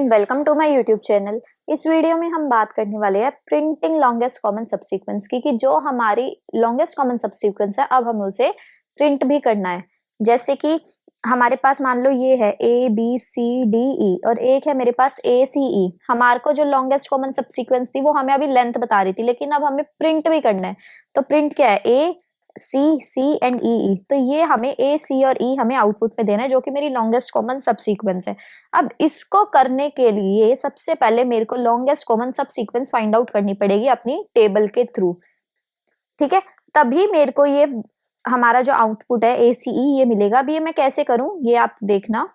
And welcome to my YouTube channel. इस video में हम बात करने वाले हैं प्रिंटिंग लॉन्गेस्ट कॉमन सबसीक्वेंस की, कि जो हमारी लॉन्गेस्ट कॉमन सबसीक्वेंस है अब हमें उसे प्रिंट भी करना है। जैसे कि हमारे पास मान लो ये है ए बी सी डी ई और एक है मेरे पास ए सी ई। हमारे को जो लॉन्गेस्ट कॉमन सबसीक्वेंस थी वो हमें अभी लेंथ बता रही थी, लेकिन अब हमें प्रिंट भी करना है। तो प्रिंट क्या है, ए सी सी एंड ई ई। तो ये हमें ए सी और ई हमें आउटपुट में देना है, जो कि मेरी लॉन्गेस्ट कॉमन सबसीक्वेंस है। अब इसको करने के लिए सबसे पहले मेरे को longest common subsequence find out करनी पड़ेगी अपनी टेबल के थ्रू। ठीक है, तभी मेरे को ये हमारा जो आउटपुट है ए सी ई ये मिलेगा। अब ये मैं कैसे करूं ये आप देखना।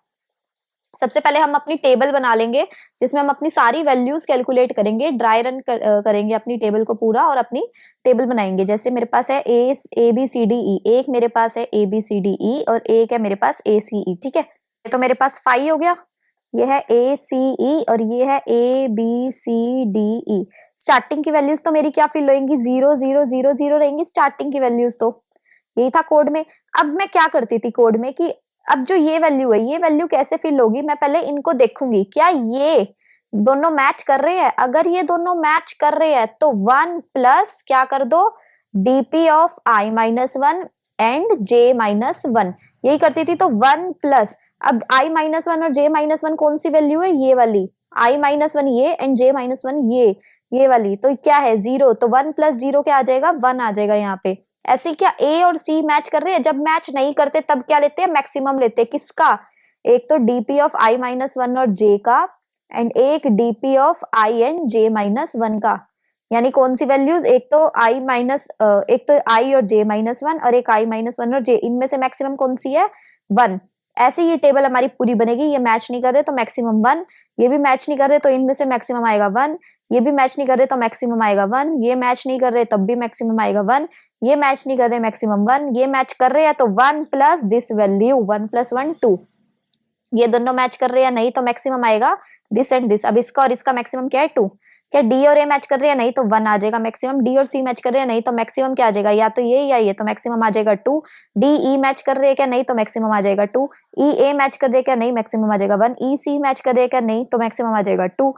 सबसे पहले हम अपनी टेबल बना लेंगे जिसमें हम अपनी सारी वैल्यूज कैलकुलेट करेंगे, ड्राई रन करेंगे अपनी टेबल को पूरा और अपनी टेबल बनाएंगे। जैसे मेरे पास है ए बी सी डी ई, एक मेरे पास है ए बी सी डी ई और एक है मेरे पास ए सी ई। ठीक है, तो मेरे पास 5 हो गया। ये है ए सी ई और ये है A B C D E. Starting की वैल्यूज तो मेरी क्या फिल होंगी, 0 0 0 0 रहेंगी स्टार्टिंग की वैल्यूज। तो यही था कोड में। अब मैं क्या करती थी कोड में कि अब जो ये वैल्यू है ये वैल्यू कैसे फिल होगी, मैं पहले इनको देखूंगी क्या ये दोनों मैच कर रहे हैं। अगर ये दोनों मैच कर रहे हैं तो 1 प्लस क्या कर दो, DP of I minus 1 and J minus 1। यही करती थी। तो 1 प्लस, अब आई माइनस 1 और जे माइनस 1 कौन सी वैल्यू है, ये वाली। आई माइनस 1 ये एंड जे माइनस 1 ये वाली। तो क्या है 0, तो 1 प्लस 0 क्या आ जाएगा, 1 आ जाएगा यहाँ पे। ऐसे क्या ए और सी मैच कर रहे हैं, जब मैच नहीं करते तब क्या लेते हैं, मैक्सिमम लेते हैं। किसका, एक तो डीपी ऑफ आई माइनस 1 और जे का एंड एक DP of I and J minus 1 का। यानी कौन सी वैल्यूज, एक तो आई और जे माइनस 1 और एक आई माइनस 1 और जे, इनमें से मैक्सिमम कौन सी है, 1। ऐसे ये टेबल हमारी पूरी बनेगी। ये मैच नहीं कर रहे तो मैक्सिमम 1, ये भी मैच नहीं कर रहे तो इनमें से मैक्सिमम आएगा 1, ये भी मैच नहीं कर रहे तो मैक्सिमम आएगा 1, ये मैच नहीं कर रहे तब भी मैक्सिमम आएगा 1, ये मैच नहीं कर रहे मैक्सिमम 1, ये मैच कर रहे हैं तो 1 प्लस दिस वैल्यू, 1 प्लस 1 2। ये दोनों मैच कर रहे हैं नहीं तो मैक्सिमम आएगा दिस एंड दिस। अब इसका और इसका मैक्सिमम क्या है, 2। क्या डी और ए मैच कर रहे हैं नहीं तो 1 आ जाएगा मैक्सिमम। डी और सी मैच कर रहे हैं नहीं तो मैक्सिमम क्या आ जाएगा, या तो ये या ये, तो मैक्सिमम आ जाएगा 2। डी ई मैच कर रहे हैं क्या नहीं तो मैक्सिमम आ जाएगा 2। ई ए मैच कर रहे हैं क्या नहीं, मैक्सिमम आ जाएगा 1। ई सी मैच कर रहे हैं क्या नहीं तो मैक्सिमम आ जाएगा 2।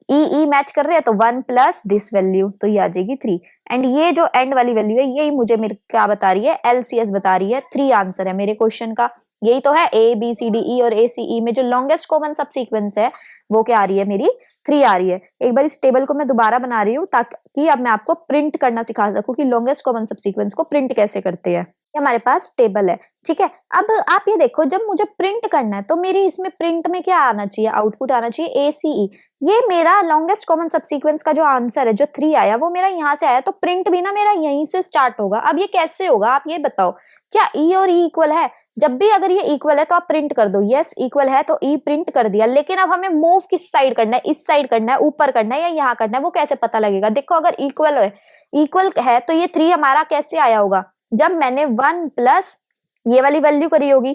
ई मैच कर रहे हैं तो 1 प्लस दिस वैल्यू, तो ये आ जाएगी 3। एंड ये जो एंड वाली वैल्यू है यही मुझे मेरे क्या बता रही है, एलसीएस बता रही है। 3 आंसर है मेरे क्वेश्चन का। यही तो है, ए बी सी डी ई और ए सी ई में जो लॉन्गेस्ट कॉमन सबसीक्वेंस है वो क्या आ रही है, मेरी 3 आ रही है। एक बार इस टेबल को मैं दोबारा बना रही हूँ ताकि अब मैं आपको प्रिंट करना सिखा सकूं कि लॉन्गेस्ट कॉमन सबसीक्वेंस को प्रिंट कैसे करते हैं। ये हमारे पास टेबल है। ठीक है, अब आप ये देखो, जब मुझे प्रिंट करना है तो मेरी इसमें प्रिंट में क्या आना चाहिए, आउटपुट आना चाहिए ए सी ई। ये मेरा लॉन्गेस्ट कॉमन सबसीक्वेंस का जो आंसर है, जो 3 आया वो मेरा यहाँ से आया, तो प्रिंट भी ना मेरा यहीं से स्टार्ट होगा। अब ये कैसे होगा आप ये बताओ, क्या ई और ई इक्वल है, जब भी अगर ये इक्वल है तो आप प्रिंट कर दो। यस इक्वल है तो ई प्रिंट कर दिया, लेकिन अब हमें मूव किस साइड करना है, इस साइड करना है, ऊपर करना है या यहाँ करना है, वो कैसे पता लगेगा। देखो अगर इक्वल है तो ये 3 हमारा कैसे आया होगा, जब मैंने 1 प्लस ये वाली वैल्यू करी होगी,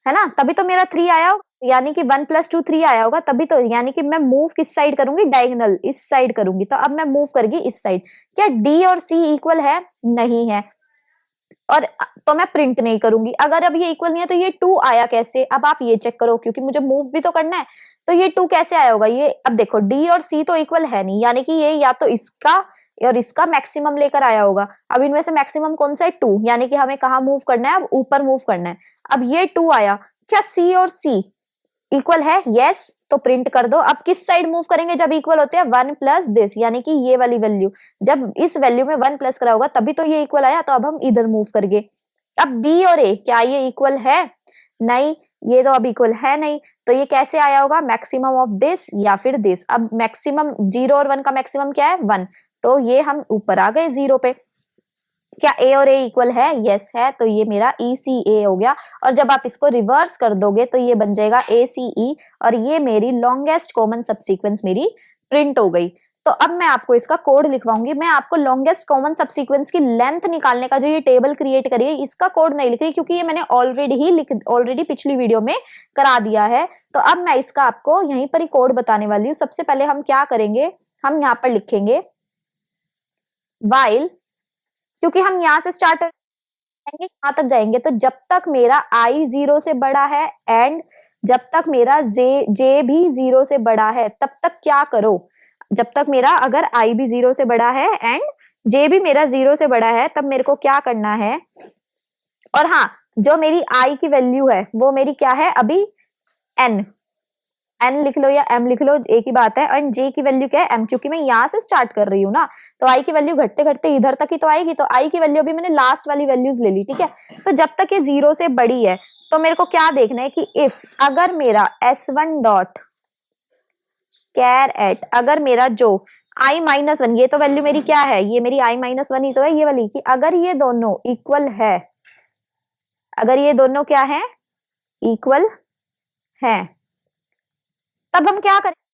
है ना, तभी तो मेरा 3 आया होगा। यानी कि 1 प्लस 2 3 आया होगा तभी तो। यानी कि मैं मूव किस साइड करूंगी, डायगोनल, इस साइड करूंगी। तो अब मैं मूव करूंगी इस साइड। क्या डी और सी इक्वल है, नहीं है, और तो मैं प्रिंट नहीं करूंगी। अगर अब ये इक्वल नहीं है तो ये 2 आया कैसे, अब आप ये चेक करो, क्योंकि मुझे मूव भी तो करना है। तो ये 2 कैसे आया होगा, ये अब देखो डी और सी तो इक्वल है नहीं, यानी कि ये या तो इसका और इसका मैक्सिमम लेकर आया होगा। अब इनमें से मैक्सिमम कौन सा है, 2, यानी कि हमें कहाँ मूव करना है, अब ऊपर मूव करना है। अब ये 2 आया, क्या सी और सी इक्वल है, यस, तो प्रिंट कर दो। अब किस साइड मूव करेंगे जब इक्वल होते हैं, 1 प्लस दिस, यानी कि ये वाली वैल्यू, जब इस वैल्यू में 1 प्लस करा होगा तभी तो ये इक्वल आया, तो अब हम इधर मूव करेंगे। अब बी और ए क्या ये इक्वल है, नहीं, ये तो अब इक्वल है नहीं, तो ये कैसे आया होगा, मैक्सिमम ऑफ दिस या फिर दिस। अब मैक्सिमम 0 और 1 का मैक्सिमम क्या है, 1, तो ये हम ऊपर आ गए 0 पे। क्या ए और ए इक्वल है, यस है, तो ये मेरा ई सी ए हो गया। और जब आप इसको रिवर्स कर दोगे तो ये बन जाएगा ए सी ई, और ये मेरी लॉन्गेस्ट कॉमन सबसीक्वेंस मेरी प्रिंट हो गई। तो अब मैं आपको इसका कोड लिखवाऊंगी। मैं आपको लॉन्गेस्ट कॉमन सबसीक्वेंस की लेंथ निकालने का जो ये टेबल क्रिएट करी है इसका कोड नहीं लिख रही, क्योंकि ये मैंने ऑलरेडी पिछली वीडियो में करा दिया है। तो अब मैं इसका आपको यहीं पर ही कोड बताने वाली हूँ। सबसे पहले हम क्या करेंगे, हम यहाँ पर लिखेंगे while, क्योंकि हम यहाँ से स्टार्ट करेंगे यहाँ तक जाएंगे, तो जब तक मेरा i 0 से बड़ा है एंड जब तक मेरा जे भी 0 से बड़ा है तब तक क्या करो, जब तक मेरा अगर आई भी 0 से बड़ा है एंड जे भी मेरा 0 से बड़ा है तब मेरे को क्या करना है। और हाँ, जो मेरी आई की वैल्यू है वो मेरी क्या है अभी एन, एन लिख लो या एम लिख लो एक ही बात है। एंड जे की वैल्यू क्या है एम, क्योंकि मैं यहाँ से स्टार्ट कर रही हूँ ना, तो आई की वैल्यू घटते घटते इधर तक ही तो आएगी, तो आई की वैल्यू अभी मैंने लास्ट वाली वैल्यूज ले ली, ठीक है। तो जब तक ये 0 से बड़ी है तो मेरे को क्या देखना है कि इफ अगर मेरा s1 डॉट कैर एट, अगर मेरा जो i-1, ये तो वैल्यू मेरी क्या है, ये मेरी i-1 ही तो है ये वाली, कि अगर ये दोनों इक्वल है, अगर ये दोनों क्या है इक्वल है, तब हम क्या करेंगे।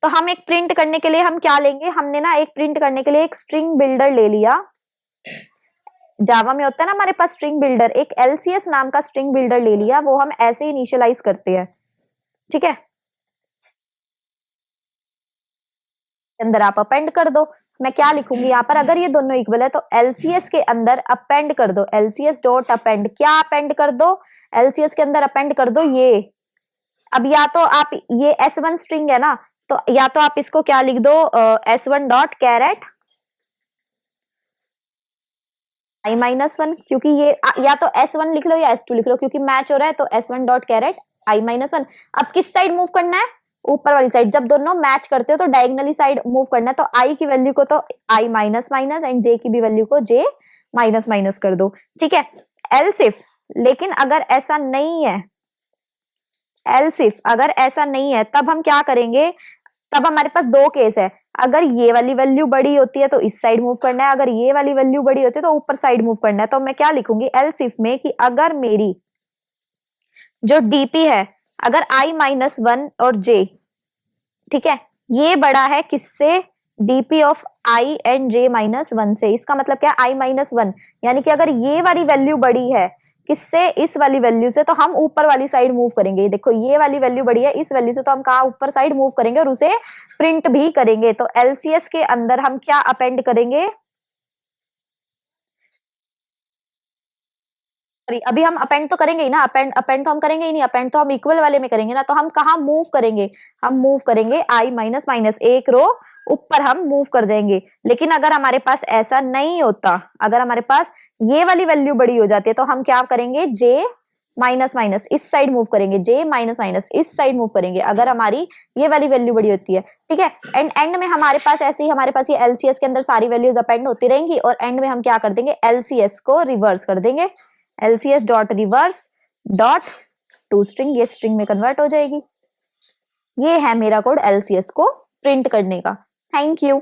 तो हम एक प्रिंट करने के लिए हम क्या लेंगे, हमने ना एक प्रिंट करने के लिए एक स्ट्रिंग बिल्डर ले लिया। जावा में होता है ना हमारे पास स्ट्रिंग बिल्डर, एक LCS नाम का स्ट्रिंग बिल्डर ले लिया, वो हम ऐसे इनिशियलाइज करते हैं, ठीक है। अंदर आप अपेंड कर दो, मैं क्या लिखूंगी यहाँ पर, अगर ये दोनों इक्वल है तो LCS के अंदर अपेंड कर दो, LCS डॉट अपेंड, क्या अपेंड कर दो, LCS के अंदर अपेंड कर दो ये। अब या तो आप ये S1 स्ट्रिंग है ना, तो या तो आप इसको क्या लिख दो S1 डॉट कैरेट i-1, क्योंकि ये या तो S1 लिख लो या S2 लिख लो, क्योंकि मैच हो रहा है, तो S1 डॉट कैरेट i-1। अब किस साइड मूव करना है, ऊपर वाली साइड, जब दोनों मैच करते हो तो डायगोनली साइड मूव करना है, तो i की वैल्यू को तो i minus minus and j की भी वैल्यू को j माइनस माइनस कर दो, ठीक है। एल्स इफ, लेकिन अगर ऐसा नहीं है, एल्स इफ अगर ऐसा नहीं है तब हम क्या करेंगे, तब हमारे पास दो केस है, अगर ये वाली वैल्यू बड़ी होती है तो इस साइड मूव करना है, अगर ये वाली वैल्यू बड़ी होती है तो ऊपर साइड मूव करना है। तो मैं क्या लिखूंगी एल्स इफ में कि अगर मेरी जो डीपी है, अगर i-1 और j, ठीक है, ये बड़ा है किससे, DP of i and j-1 से, इसका मतलब क्या i-1, यानी कि अगर ये वाली वैल्यू बड़ी है किससे, इस वाली वैल्यू से, तो हम ऊपर वाली साइड मूव करेंगे। देखो ये वाली वैल्यू बड़ी है इस वैल्यू से, तो हम कहा ऊपर साइड मूव करेंगे और उसे प्रिंट भी करेंगे। तो LCS के अंदर हम क्या अपेंड करेंगे, अभी हम अपेंड तो करेंगे ही ना, अपेंड अपेंड तो हम करेंगे ही नहीं, अपेंड तो हम इक्वल वाले में करेंगे ना, तो हम कहा मूव करेंगे, हम मूव करेंगे i-, एक रो ऊपर हम मूव कर जाएंगे। लेकिन अगर हमारे पास ऐसा नहीं होता, अगर हमारे पास ये वाली वैल्यू बड़ी हो जाती है तो हम क्या करेंगे, j-, इस साइड मूव करेंगे, j-, इस साइड मूव करेंगे, अगर हमारी ये वाली वैल्यू बड़ी होती है, ठीक है। एंड में हमारे पास ऐसे ही, हमारे पास ये LCS के अंदर सारी वैल्यूज अपेंड होती रहेंगी, और एंड में हम क्या कर देंगे, LCS को रिवर्स कर देंगे, LCS dot reverse dot to string, ये स्ट्रिंग में कन्वर्ट हो जाएगी। ये है मेरा कोड LCS को प्रिंट करने का। Thank you.